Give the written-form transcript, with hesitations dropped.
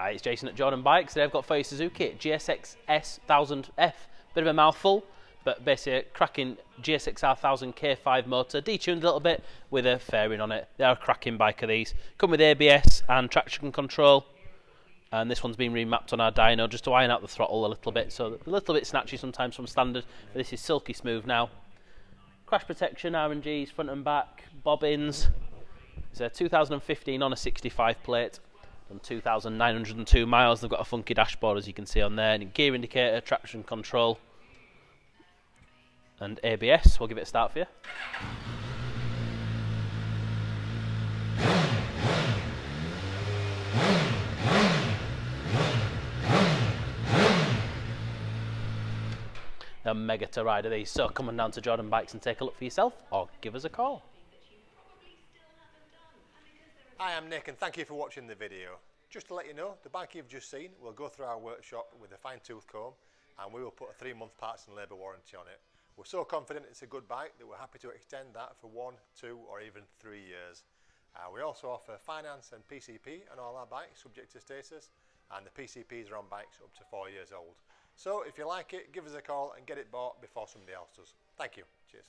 Hi, it's Jason at Jordanbikes. Today I've got for you Suzuki GSXS1000F. Bit of a mouthful, but basically a cracking GSXR1000K5 motor, detuned a little bit with a fairing on it. They are a cracking bike of these. Come with ABS and traction control. And this one's been remapped on our dyno just to iron out the throttle a little bit, so a little bit snatchy sometimes from standard, but this is silky smooth now. Crash protection, R&Gs, front and back, bobbins. It's a 2015 on a 65 plate. On 2,902 miles. They've got a funky dashboard, as you can see on there, and gear indicator, traction control, and ABS. We'll give it a start for you. They're mega to ride, are these? So come on down to Jordanbikes and take a look for yourself, or give us a call. Hi, I'm Nick and thank you for watching the video. Just to let you know, the bike you've just seen will go through our workshop with a fine-tooth comb and we will put a 3-month parts and labour warranty on it. We're so confident it's a good bike that we're happy to extend that for 1, 2 or even 3 years. We also offer finance and PCP on all our bikes subject to status, and the PCPs are on bikes up to 4 years old. So if you like it, give us a call and get it bought before somebody else does. Thank you. Cheers.